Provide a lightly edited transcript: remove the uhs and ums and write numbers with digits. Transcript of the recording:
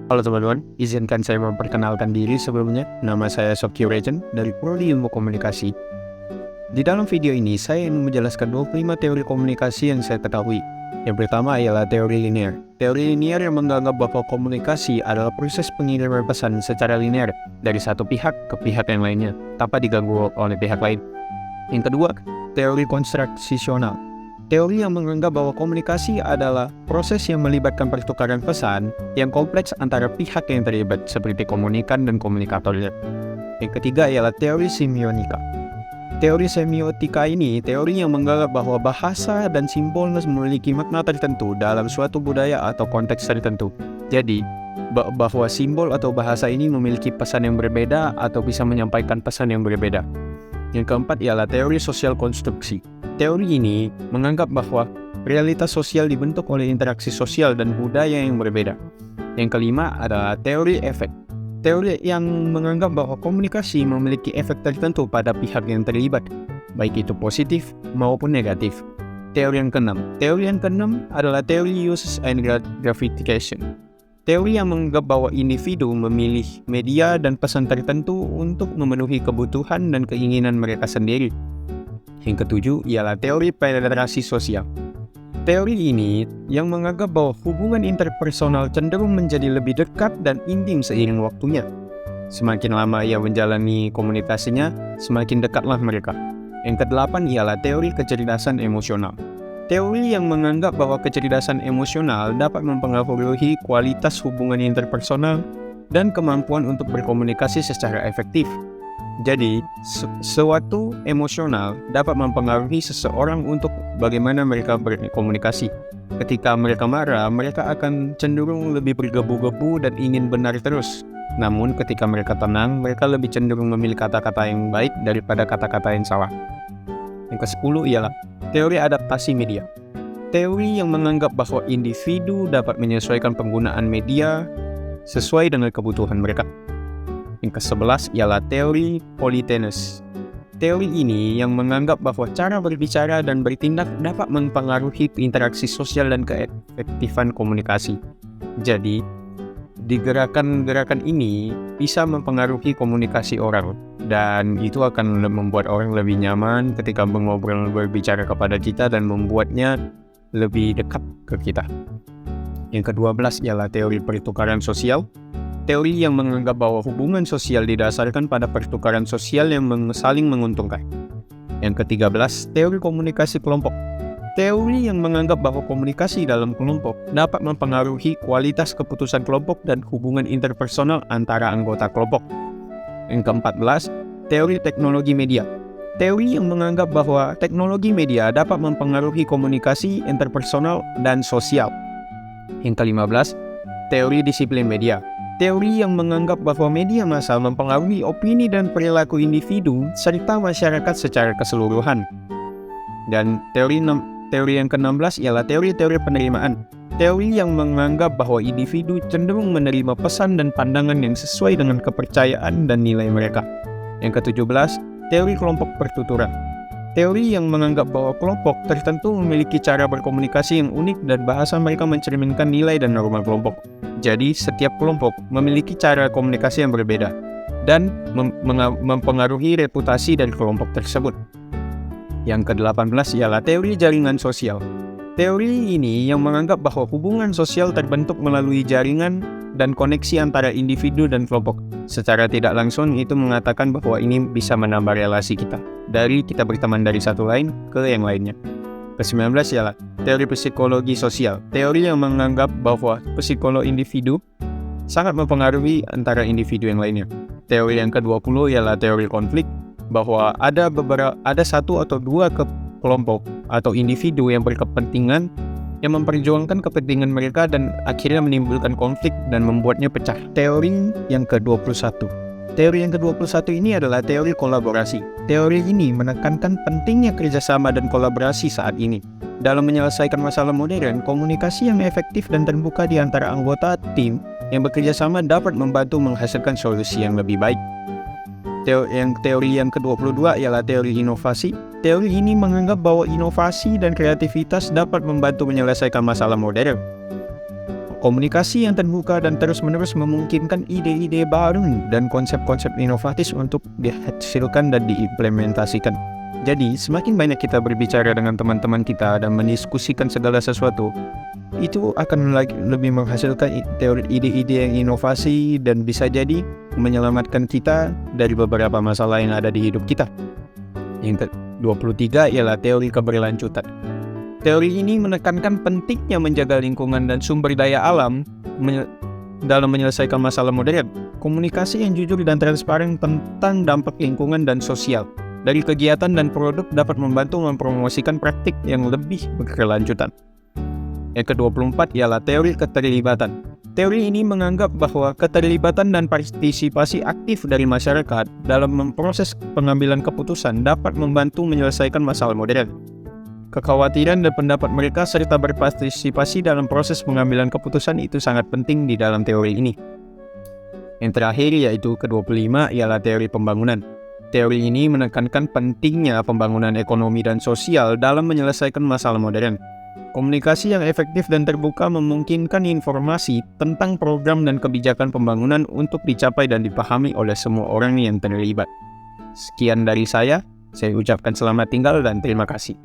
Halo teman-teman, izinkan saya memperkenalkan diri sebelumnya. Nama saya Sokyo Regent dari Prodi Ilmu Komunikasi. Di dalam video ini, saya ingin menjelaskan 25 teori komunikasi yang saya ketahui. Yang pertama ialah teori linear. Teori linear yang menganggap bahwa komunikasi adalah proses pengiriman pesan secara linear dari satu pihak ke pihak yang lainnya, tanpa diganggu oleh pihak lain. Yang kedua, teori konstruksional. Teori yang menganggap bahwa komunikasi adalah proses yang melibatkan pertukaran pesan yang kompleks antara pihak yang terlibat, seperti komunikan dan komunikatornya. Yang ketiga ialah teori semiotika. Teori semiotika ini teori yang menganggap bahwa bahasa dan simbol memiliki makna tertentu dalam suatu budaya atau konteks tertentu. Jadi, bahwa simbol atau bahasa ini memiliki pesan yang berbeda atau bisa menyampaikan pesan yang berbeda. Yang keempat ialah teori sosial konstruksi. Teori ini menganggap bahwa realitas sosial dibentuk oleh interaksi sosial dan budaya yang berbeda. Yang kelima adalah teori efek. Teori yang menganggap bahwa komunikasi memiliki efek tertentu pada pihak yang terlibat, baik itu positif maupun negatif. Teori yang keenam adalah teori uses and gratification. Teori yang menganggap bahwa individu memilih media dan pesan tertentu untuk memenuhi kebutuhan dan keinginan mereka sendiri. Yang ketujuh ialah teori penetrasi sosial. Teori ini yang menganggap bahwa hubungan interpersonal cenderung menjadi lebih dekat dan intim seiring waktunya. Semakin lama ia menjalani komunikasinya, semakin dekatlah mereka. Yang kedelapan ialah teori kecerdasan emosional. Teori yang menganggap bahwa kecerdasan emosional dapat mempengaruhi kualitas hubungan interpersonal dan kemampuan untuk berkomunikasi secara efektif. Jadi, suatu emosional dapat mempengaruhi seseorang untuk bagaimana mereka berkomunikasi. Ketika mereka marah, mereka akan cenderung lebih bergebu-gebu dan ingin benar terus. Namun, ketika mereka tenang, mereka lebih cenderung memilih kata-kata yang baik daripada kata-kata yang salah. Yang ke-10 ialah teori adaptasi media. Teori yang menganggap bahwa individu dapat menyesuaikan penggunaan media sesuai dengan kebutuhan mereka. Yang ke-11 ialah teori politeness. Teori ini yang menganggap bahwa cara berbicara dan bertindak dapat mempengaruhi interaksi sosial dan keefektifan komunikasi. Jadi, di gerakan-gerakan ini bisa mempengaruhi komunikasi orang, dan itu akan membuat orang lebih nyaman ketika mengobrol berbicara kepada kita dan membuatnya lebih dekat ke kita. Yang ke-12 ialah teori pertukaran sosial. Teori yang menganggap bahwa hubungan sosial didasarkan pada pertukaran sosial yang saling menguntungkan. Yang ke-13, teori komunikasi kelompok. Teori yang menganggap bahwa komunikasi dalam kelompok dapat mempengaruhi kualitas keputusan kelompok dan hubungan interpersonal antara anggota kelompok. Yang ke-14, teori teknologi media. Teori yang menganggap bahwa teknologi media dapat mempengaruhi komunikasi interpersonal dan sosial. Yang ke-15, teori disiplin media. Teori yang menganggap bahwa media massa mempengaruhi opini dan perilaku individu serta masyarakat secara keseluruhan. Dan teori yang ke-16 ialah teori-teori penerimaan. Teori yang menganggap bahwa individu cenderung menerima pesan dan pandangan yang sesuai dengan kepercayaan dan nilai mereka. Yang ke-17, teori kelompok pertuturan. Teori yang menganggap bahwa kelompok tertentu memiliki cara berkomunikasi yang unik dan bahasa mereka mencerminkan nilai dan norma kelompok. Jadi, setiap kelompok memiliki cara komunikasi yang berbeda dan mempengaruhi reputasi dari kelompok tersebut. Yang ke-18 ialah teori jaringan sosial. Teori ini yang menganggap bahwa hubungan sosial terbentuk melalui jaringan dan koneksi antara individu dan kelompok. Secara tidak langsung, itu mengatakan bahwa ini bisa menambah relasi kita, dari kita berteman dari satu lain ke yang lainnya. Ke-19 ialah teori psikologi sosial. Teori yang menganggap bahwa psikologi individu sangat mempengaruhi antara individu yang lainnya. Teori yang ke-20 ialah teori konflik, bahwa ada satu atau dua kelompok atau individu yang berkepentingan yang memperjuangkan kepentingan mereka dan akhirnya menimbulkan konflik dan membuatnya pecah. Teori yang ke-21. Teori yang ke-21 ini adalah teori kolaborasi. Teori ini menekankan pentingnya kerjasama dan kolaborasi saat ini. Dalam menyelesaikan masalah modern, komunikasi yang efektif dan terbuka di antara anggota tim yang bekerja sama dapat membantu menghasilkan solusi yang lebih baik. Teori yang ke-22 ialah teori inovasi. Teori ini menganggap bahwa inovasi dan kreativitas dapat membantu menyelesaikan masalah modern. Komunikasi yang terbuka dan terus-menerus memungkinkan ide-ide baru dan konsep-konsep inovatif untuk dihasilkan dan diimplementasikan. Jadi, semakin banyak kita berbicara dengan teman-teman kita dan mendiskusikan segala sesuatu, itu akan lebih menghasilkan teori ide-ide yang inovasi dan bisa jadi menyelamatkan kita dari beberapa masalah yang ada di hidup kita. Yang ke-23 ialah teori keberlanjutan. Teori ini menekankan pentingnya menjaga lingkungan dan sumber daya alam dalam menyelesaikan masalah modern. Komunikasi yang jujur dan transparan tentang dampak lingkungan dan sosial dari kegiatan dan produk dapat membantu mempromosikan praktik yang lebih berkelanjutan. Yang ke-24 ialah teori keterlibatan. Teori ini menganggap bahwa keterlibatan dan partisipasi aktif dari masyarakat dalam memproses pengambilan keputusan dapat membantu menyelesaikan masalah modern. Kekhawatiran dan pendapat mereka serta berpartisipasi dalam proses pengambilan keputusan itu sangat penting di dalam teori ini. Yang terakhir yaitu ke-25 ialah teori pembangunan. Teori ini menekankan pentingnya pembangunan ekonomi dan sosial dalam menyelesaikan masalah modern. Komunikasi yang efektif dan terbuka memungkinkan informasi tentang program dan kebijakan pembangunan untuk dicapai dan dipahami oleh semua orang yang terlibat. Sekian dari saya ucapkan selamat tinggal dan terima kasih.